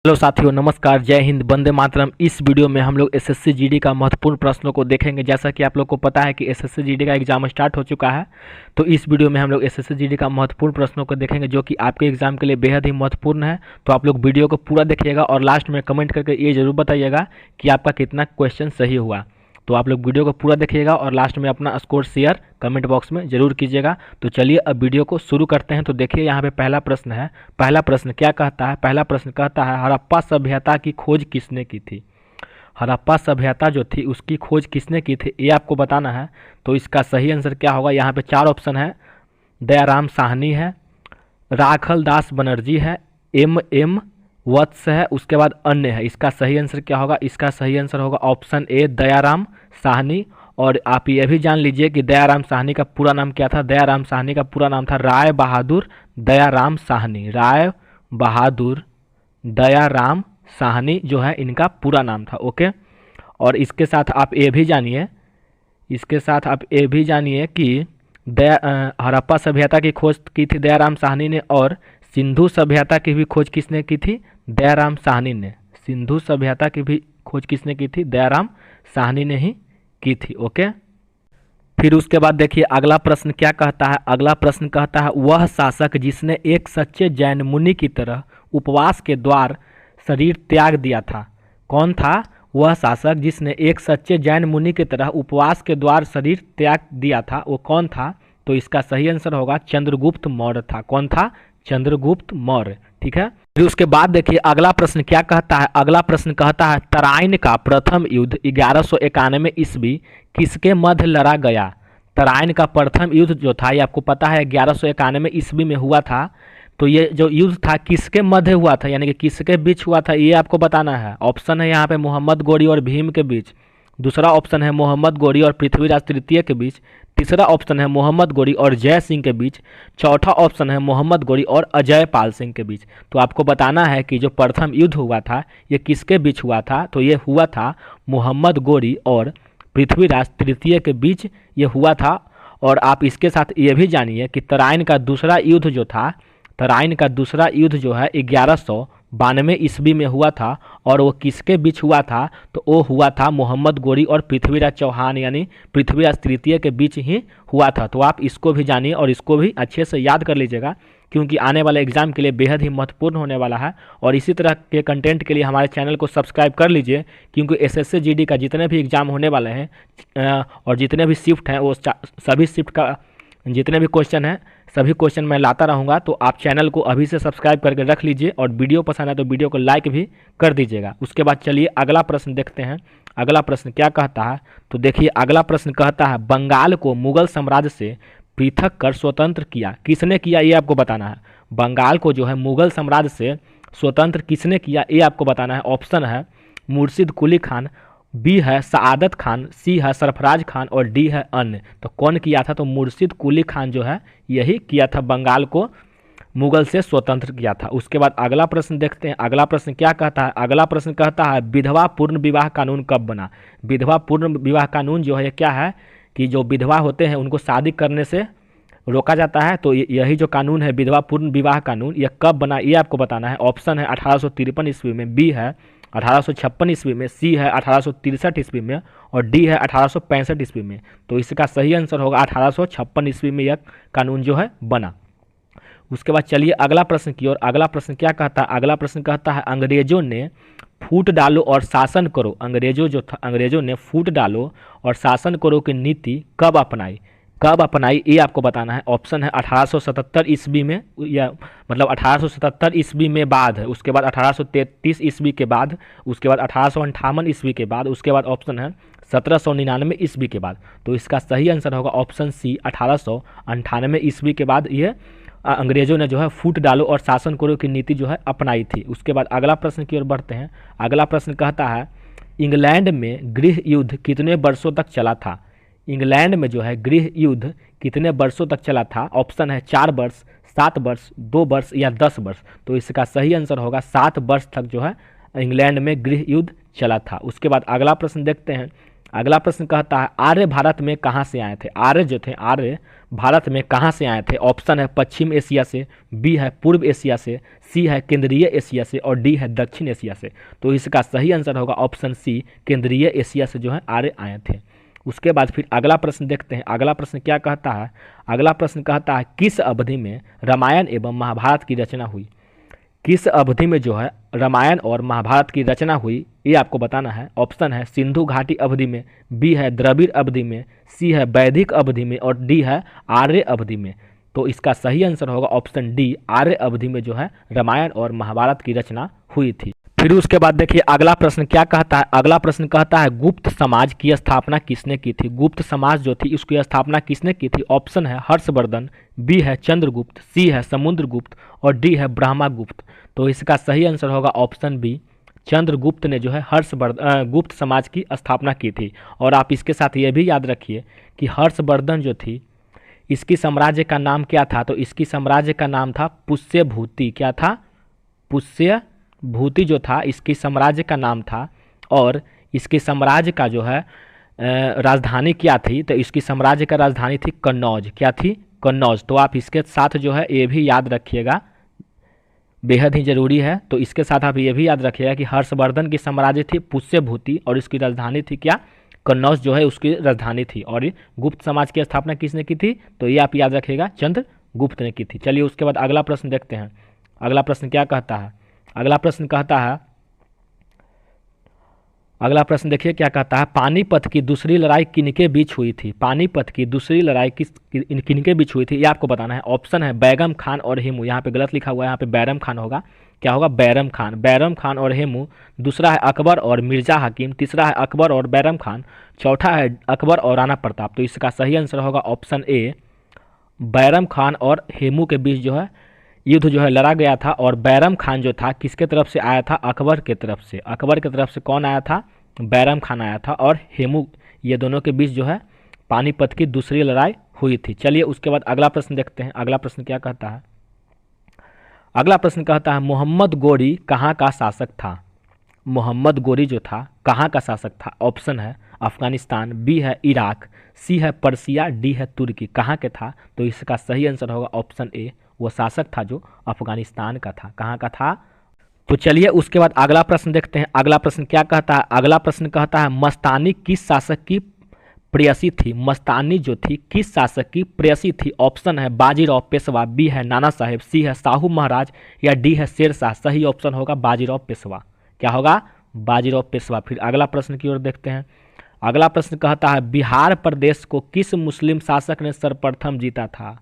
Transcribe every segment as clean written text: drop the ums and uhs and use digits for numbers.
Hello साथियों, नमस्कार, जय हिंद, वंदे मातरम। इस वीडियो में हम लोग एसएससी जीडी का महत्वपूर्ण प्रश्नों को देखेंगे। जैसा कि आप लोग को पता है कि एसएससी जीडी का एग्जाम स्टार्ट हो चुका है, तो इस वीडियो में हम लोग एसएससी जीडी का महत्वपूर्ण प्रश्नों को देखेंगे जो कि आपके एग्जाम के लिए बेहद ही महत्वपूर्ण है। तो आप लोग वीडियो को पूरा देखिएगा और लास्ट में कमेंट करके ये जरूर बताइएगा कि आपका कितना क्वेश्चन सही हुआ। तो आप लोग वीडियो को पूरा देखिएगा और लास्ट में अपना स्कोर शेयर कमेंट बॉक्स में जरूर कीजिएगा। तो चलिए अब वीडियो को शुरू करते हैं। तो देखिए यहाँ पे पहला प्रश्न है। पहला प्रश्न क्या कहता है? पहला प्रश्न कहता है हड़प्पा सभ्यता की खोज किसने की थी? हड़प्पा सभ्यता जो थी उसकी खोज किसने की थी, ये आपको बताना है। तो इसका सही आंसर क्या होगा? यहाँ पे चार ऑप्शन है। दयाराम साहनी है, राखल दास बनर्जी है, एम वत्स है, उसके बाद अन्य है। इसका सही आंसर क्या होगा? इसका सही आंसर होगा ऑप्शन ए, दयाराम साहनी। और आप ये भी जान लीजिए कि दयाराम साहनी का पूरा नाम क्या था। दयाराम साहनी का पूरा नाम था राय बहादुर दयाराम साहनी। राय बहादुर दयाराम साहनी जो है इनका पूरा नाम था। ओके। और इसके साथ आप ये भी जानिए, इसके साथ आप ये भी जानिए कि हड़प्पा सभ्यता की खोज की थी दयाराम साहनी ने, और सिंधु सभ्यता की भी खोज किसने की थी? दयाराम साहनी ने। सिंधु सभ्यता की भी खोज किसने की थी? दयाराम साहनी ने ही की थी। ओके। फिर उसके बाद देखिए अगला प्रश्न क्या कहता है। अगला प्रश्न कहता है वह शासक जिसने एक सच्चे जैन मुनि की तरह उपवास के द्वार शरीर त्याग दिया था, कौन था? वह शासक जिसने एक सच्चे जैन मुनि की तरह उपवास के द्वार शरीर त्याग दिया था, वो कौन था? तो इसका सही आंसर होगा चंद्रगुप्त मौर्य था। कौन था? चंद्रगुप्त मौर्य। ठीक है। फिर उसके बाद देखिए अगला प्रश्न क्या कहता है। अगला प्रश्न कहता है तराइन का प्रथम युद्ध 1191 ईस्वी किसके मध्य लड़ा गया? तराइन का प्रथम युद्ध जो था ये आपको पता है 1191 ईस्वी में हुआ था। तो ये जो युद्ध था किसके मध्य हुआ था, यानी कि किसके बीच हुआ था, ये आपको बताना है। ऑप्शन है यहाँ पे मोहम्मद गोरी और भीम के बीच। दूसरा ऑप्शन है मोहम्मद गोरी और पृथ्वीराज तृतीय के बीच। तीसरा ऑप्शन है मोहम्मद गोरी और जय सिंह के बीच। चौथा ऑप्शन है मोहम्मद गोरी और अजय पाल सिंह के बीच। तो आपको बताना है कि जो प्रथम युद्ध हुआ था ये किसके बीच हुआ था? तो ये हुआ था मोहम्मद गोरी और पृथ्वीराज तृतीय के बीच ये हुआ था। और आप इसके साथ ये भी जानिए कि तराइन का दूसरा युद्ध जो था, तराइन का दूसरा युद्ध जो है 1192 ईस्वी में हुआ था। और वो किसके बीच हुआ था? तो वो हुआ था मोहम्मद गोरी और पृथ्वीराज चौहान यानी पृथ्वीराज तृतीय के बीच ही हुआ था। तो आप इसको भी जानिए और इसको भी अच्छे से याद कर लीजिएगा, क्योंकि आने वाले एग्जाम के लिए बेहद ही महत्वपूर्ण होने वाला है। और इसी तरह के कंटेंट के लिए हमारे चैनल को सब्सक्राइब कर लीजिए, क्योंकि एसएससी जीडी का जितने भी एग्जाम होने वाले हैं और जितने भी शिफ्ट हैं वो सभी शिफ्ट का जितने भी क्वेश्चन हैं सभी क्वेश्चन मैं लाता रहूँगा। तो आप चैनल को अभी से सब्सक्राइब करके रख लीजिए और वीडियो पसंद है तो वीडियो को लाइक भी कर दीजिएगा। उसके बाद चलिए अगला प्रश्न देखते हैं। अगला प्रश्न क्या कहता है? तो देखिए अगला प्रश्न कहता है बंगाल को मुगल साम्राज्य से पृथक कर स्वतंत्र किया, किसने किया, ये आपको बताना है। बंगाल को जो है मुगल साम्राज्य से स्वतंत्र किसने किया, ये आपको बताना है। ऑप्शन है मुर्शिद कुली खान, बी है सआदत खान, सी है सरफराज खान और डी है अन्य। तो कौन किया था? तो मुर्शिद कुली खान जो है यही किया था, बंगाल को मुगल से स्वतंत्र किया था। उसके बाद अगला प्रश्न देखते हैं। अगला प्रश्न क्या कहता है? अगला प्रश्न कहता है विधवा पूर्ण विवाह कानून कब बना? विधवा पूर्ण विवाह कानून जो है क्या है कि जो विधवा होते हैं उनको शादी करने से रोका जाता है। तो यही जो कानून है विधवा पूर्ण विवाह कानून, यह कब बना, ये आपको बताना है। ऑप्शन है 1853 ईस्वी में, बी है 1856 ईस्वी में, सी है 1863 ईस्वी में और डी है 1865 ईस्वी में। तो इसका सही आंसर होगा 1856 ईस्वी में यह कानून जो है बना। उसके बाद चलिए अगला प्रश्न की ओर। अगला प्रश्न क्या कहता है? अगला प्रश्न कहता है अंग्रेजों ने फूट डालो और शासन करो, अंग्रेजों ने फूट डालो और शासन करो की नीति कब अपनाई? कब अपनाई ये आपको बताना है। ऑप्शन है 1877 ईस्वी में, या मतलब 1877 ईस्वी में बाद है, उसके बाद 1833 ईस्वी के बाद, उसके बाद 1858 ईस्वी के बाद, उसके बाद ऑप्शन है 1799 ईस्वी के बाद। तो इसका सही आंसर होगा ऑप्शन सी 1898 ईस्वी के बाद ये अंग्रेजों ने जो है फूट डालो और शासन करो की नीति जो है अपनाई थी। उसके बाद अगला प्रश्न की ओर बढ़ते हैं। अगला प्रश्न कहता है इंग्लैंड में गृह युद्ध कितने वर्षों तक चला था? इंग्लैंड में जो है गृह युद्ध कितने वर्षों तक चला था? ऑप्शन है 4 वर्ष, 7 वर्ष, 2 वर्ष या 10 वर्ष। तो इसका सही आंसर होगा 7 वर्ष तक जो है इंग्लैंड में गृह युद्ध चला था। उसके बाद अगला प्रश्न देखते हैं। अगला प्रश्न कहता है आर्य भारत में कहाँ से आए थे। आर्य जो थे, आर्य भारत में कहाँ से आए थे। ऑप्शन है पश्चिम एशिया से, बी है पूर्व एशिया से, सी है केंद्रीय एशिया से और डी है दक्षिण एशिया से। तो इसका सही आंसर होगा ऑप्शन सी, केंद्रीय एशिया से जो है आर्य आए थे। उसके बाद फिर अगला प्रश्न देखते हैं। अगला प्रश्न क्या कहता है। अगला प्रश्न कहता है किस अवधि में रामायण एवं महाभारत की रचना हुई। किस अवधि में जो है रामायण और महाभारत की रचना हुई, ये आपको बताना है। ऑप्शन है सिंधु घाटी अवधि में, बी है द्रविड़ अवधि में, सी है वैदिक अवधि में और डी है आर्य अवधि में। तो इसका सही आंसर होगा ऑप्शन डी, आर्य अवधि में जो है रामायण और महाभारत की रचना हुई थी। फिर उसके बाद देखिए अगला प्रश्न क्या कहता है। अगला प्रश्न कहता है गुप्त समाज की स्थापना किसने की थी। गुप्त समाज जो थी उसकी स्थापना किसने की थी। ऑप्शन है हर्षवर्धन, बी है चंद्रगुप्त, सी है समुद्रगुप्त और डी है ब्रह्मगुप्त। तो इसका सही आंसर होगा ऑप्शन बी, चंद्रगुप्त ने जो है हर्षवर्धन गुप्त समाज की स्थापना की थी। और आप इसके साथ ये भी याद रखिए कि हर्षवर्धन जो थी इसकी साम्राज्य का नाम क्या था। तो इसकी साम्राज्य का नाम था पुष्यभूति। क्या था, पुष्यभूति जो था इसकी साम्राज्य का नाम था। और इसके साम्राज्य का जो है राजधानी क्या थी। तो इसकी साम्राज्य का राजधानी थी कन्नौज। क्या थी, कन्नौज। तो आप इसके साथ जो है ये भी याद रखिएगा, बेहद ही जरूरी है। तो इसके साथ आप ये भी याद रखिएगा कि हर्षवर्धन की साम्राज्य थी पुष्यभूति और इसकी राजधानी थी क्या, कन्नौज जो है उसकी राजधानी थी। और गुप्त समाज की स्थापना किसने की थी, तो ये आप याद रखिएगा चंद्रगुप्त ने की थी। चलिए उसके बाद अगला प्रश्न देखते हैं। अगला प्रश्न क्या कहता है। अगला प्रश्न कहता है, अगला प्रश्न देखिए क्या कहता है पानीपत की दूसरी लड़ाई किनके बीच हुई थी। पानीपत की दूसरी लड़ाई किनके बीच हुई थी, ये आपको बताना है। ऑप्शन है बैगम खान और हेमू। यहाँ पे गलत लिखा हुआ है, यहाँ पे बैरम खान होगा। क्या होगा, बैरम खान। बैरम खान और हेमू। दूसरा है अकबर और मिर्जा हकीम। तीसरा है अकबर और बैरम खान। चौथा है अकबर और राणा प्रताप। तो इसका सही आंसर होगा ऑप्शन ए, बैरम खान और हेमू के बीच जो है युद्ध जो है लड़ा गया था। और बैरम खान जो था किसके तरफ से आया था, अकबर के तरफ से। अकबर के तरफ से कौन आया था, बैरम खान आया था। और हेमू, ये दोनों के बीच जो है पानीपत की दूसरी लड़ाई हुई थी। चलिए उसके बाद अगला प्रश्न देखते हैं। अगला प्रश्न क्या कहता है। अगला प्रश्न कहता है मोहम्मद गोरी कहाँ का शासक था। मोहम्मद गोरी जो था कहाँ का शासक था। ऑप्शन है अफगानिस्तान, बी है इराक, सी है पर्सिया, डी है तुर्की। कहाँ के था, तो इसका सही आंसर होगा ऑप्शन ए, वो शासक था जो अफगानिस्तान का था। कहाँ का था। तो चलिए उसके बाद अगला प्रश्न देखते हैं। अगला प्रश्न क्या कहता है। अगला प्रश्न कहता है मस्तानी किस शासक की प्रेयसी थी। मस्तानी जो थी किस शासक की प्रेयसी थी। ऑप्शन है बाजीराव पेशवा, बी है नाना साहेब, सी है शाहू महाराज या डी है शेरशाह। सही ऑप्शन होगा बाजीराव पेशवा। क्या होगा, बाजीराव पेशवा। फिर अगला प्रश्न की ओर देखते हैं। अगला प्रश्न कहता है बिहार प्रदेश को किस मुस्लिम शासक ने सर्वप्रथम जीता था।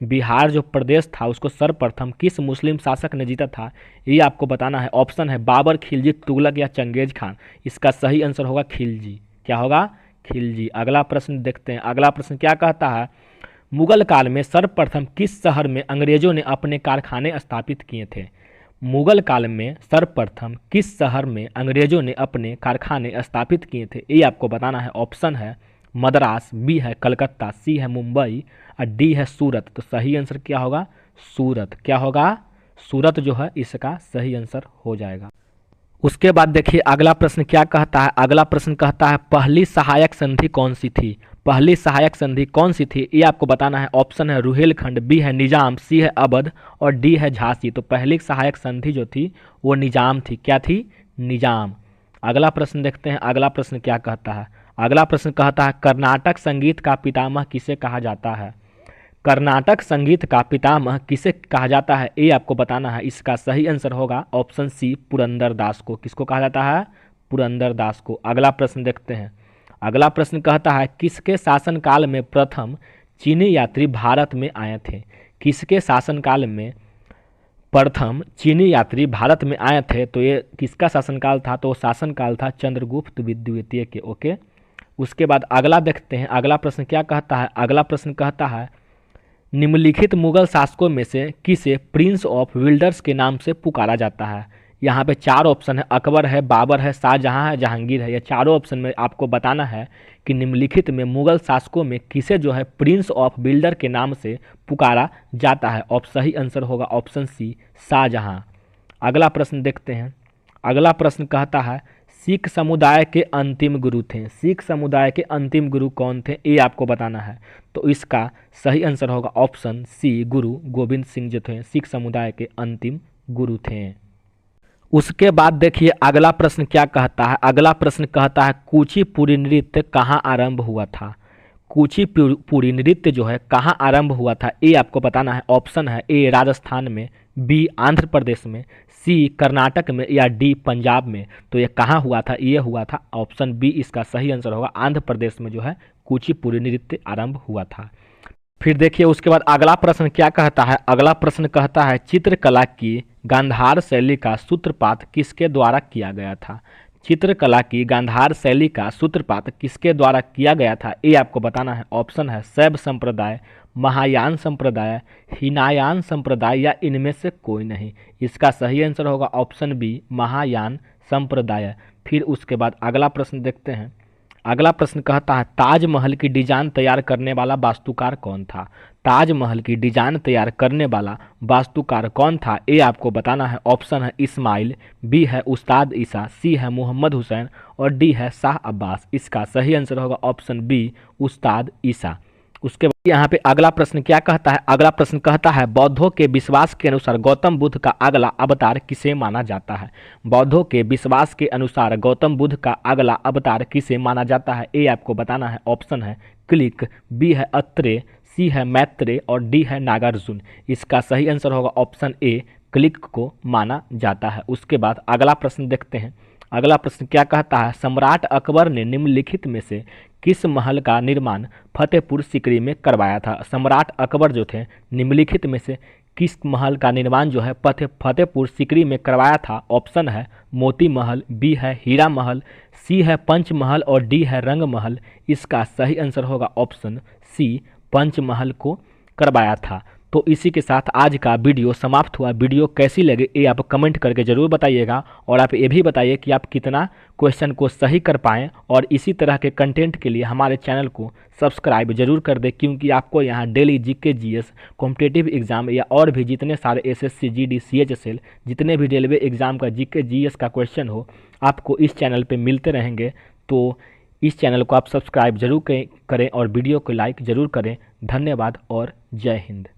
बिहार जो प्रदेश था उसको सर्वप्रथम किस मुस्लिम शासक ने जीता था, ये आपको बताना है। ऑप्शन है बाबर, खिलजी, तुगलक या चंगेज खान। इसका सही आंसर होगा खिलजी। क्या होगा, खिलजी। अगला प्रश्न देखते हैं। अगला प्रश्न क्या कहता है मुगल काल में सर्वप्रथम किस शहर में अंग्रेजों ने अपने कारखाने स्थापित किए थे। मुगल काल में सर्वप्रथम किस शहर में अंग्रेजों ने अपने कारखाने स्थापित किए थे, ये आपको बताना है। ऑप्शन है मद्रास, बी है कलकत्ता, सी है मुंबई और डी है सूरत। तो सही आंसर क्या होगा, सूरत। क्या होगा, सूरत जो है इसका सही आंसर हो जाएगा। उसके बाद देखिए अगला प्रश्न क्या कहता है। अगला प्रश्न कहता है पहली सहायक संधि कौन सी थी। पहली सहायक संधि कौन सी थी, ये आपको बताना है। ऑप्शन है रुहेलखंड, बी है निजाम, सी है अवध और डी है झांसी। तो पहली सहायक संधि जो थी वो निजाम थी। क्या थी, निजाम। अगला प्रश्न देखते हैं। अगला प्रश्न क्या कहता है। अगला प्रश्न कहता है कर्नाटक संगीत का पितामह किसे कहा जाता है। कर्नाटक संगीत का पितामह किसे कहा जाता है, ये आपको बताना है। इसका सही आंसर होगा ऑप्शन सी, पुरंदर दास को। किसको कहा जाता है, पुरंदर दास को। अगला प्रश्न देखते हैं। अगला प्रश्न कहता है किसके शासनकाल में प्रथम चीनी यात्री भारत में आए थे। किसके शासनकाल में प्रथम चीनी यात्री भारत में आए थे, तो ये किसका शासनकाल था, तो शासनकाल था चंद्रगुप्त द्वितीय के। ओके। उसके बाद अगला देखते हैं। अगला प्रश्न क्या कहता है। अगला प्रश्न कहता है निम्नलिखित मुगल शासकों में से किसे प्रिंस ऑफ विल्डर्स के नाम से पुकारा जाता है। यहाँ पे चार ऑप्शन है, अकबर है, बाबर है, शाहजहां है, जहांगीर है। ये चारों ऑप्शन में आपको बताना है कि निम्नलिखित में मुगल शासकों में किसे जो है प्रिंस ऑफ बिल्डर के नाम से पुकारा जाता है। सही आंसर होगा ऑप्शन सी, शाहजहां। अगला प्रश्न देखते हैं। अगला प्रश्न कहता है सिख समुदाय के अंतिम गुरु थे। सिख समुदाय के अंतिम गुरु कौन थे, ये आपको बताना है। तो इसका सही आंसर होगा ऑप्शन सी, गुरु गोविंद सिंह जो थे सिख समुदाय के अंतिम गुरु थे। उसके बाद देखिए अगला प्रश्न क्या कहता है। अगला प्रश्न कहता है कुचिपुड़ी नृत्य कहाँ आरंभ हुआ था। कुचिपुड़ी नृत्य जो है कहाँ आरंभ हुआ था, ये आपको बताना है। ऑप्शन है ए राजस्थान में, बी आंध्र प्रदेश में, सी कर्नाटक में, या डी पंजाब में। तो ये कहाँ हुआ था, ये हुआ था ऑप्शन बी, इसका सही आंसर होगा आंध्र प्रदेश में जो है कुचिपुड़ी नृत्य आरंभ हुआ था। फिर देखिए उसके बाद अगला प्रश्न क्या कहता है। अगला प्रश्न कहता है चित्रकला की गांधार शैली का सूत्रपात किसके द्वारा किया गया था। चित्रकला की गांधार शैली का सूत्रपात किसके द्वारा किया गया था, ये आपको बताना है। ऑप्शन है शैव संप्रदाय, महायान संप्रदाय, हीनायान संप्रदाय, या इनमें से कोई नहीं। इसका सही आंसर होगा ऑप्शन बी, महायान संप्रदाय। फिर उसके बाद अगला प्रश्न देखते हैं। अगला प्रश्न कहता है ताजमहल की डिजाइन तैयार करने वाला वास्तुकार कौन था। ताजमहल की डिजाइन तैयार करने वाला वास्तुकार कौन था, ये आपको बताना है। ऑप्शन है इस्माइल, बी है उस्ताद ईसा, सी है मोहम्मद हुसैन, और डी है शाह अब्बास। इसका सही आंसर होगा ऑप्शन बी, उस्ताद ईसा। उसके बाद यहाँ पे अगला प्रश्न क्या कहता है। अगला प्रश्न कहता है बौद्धों के विश्वास के अनुसार गौतम बुद्ध का अगला अवतार किसे माना जाता है। बौद्धों के विश्वास के अनुसार गौतम बुद्ध का अगला अवतार किसे माना जाता है, ये आपको बताना है। ऑप्शन है क्लिक, बी है अत्रेय, सी है मैत्रेय, और डी है नागार्जुन। इसका सही आंसर होगा ऑप्शन ए, क्लिक को माना जाता है। उसके बाद अगला प्रश्न देखते हैं। अगला प्रश्न क्या कहता है सम्राट अकबर ने निम्नलिखित में से किस महल का निर्माण फतेहपुर सीकरी में करवाया था। सम्राट अकबर जो थे निम्नलिखित में से किस महल का निर्माण जो है फतेहपुर सीकरी में करवाया था। ऑप्शन है मोती महल, बी है हीरा महल, सी है पंच महल, और डी है रंग महल। इसका सही आंसर होगा ऑप्शन सी, पंच महल को करवाया था। तो इसी के साथ आज का वीडियो समाप्त हुआ। वीडियो कैसी लगी ये आप कमेंट करके ज़रूर बताइएगा, और आप ये भी बताइए कि आप कितना क्वेश्चन को सही कर पाएँ। और इसी तरह के कंटेंट के लिए हमारे चैनल को सब्सक्राइब जरूर कर दें, क्योंकि आपको यहाँ daily GK GS competitive exam या और भी जितने सारे एसएससी जीडी सीएचएसएल जितने भी रेलवे एग्जाम का जीके जीएस का क्वेश्चन हो आपको इस चैनल पर मिलते रहेंगे। तो इस चैनल को आप सब्सक्राइब जरूर करें और वीडियो को लाइक ज़रूर करें। धन्यवाद और जय हिंद।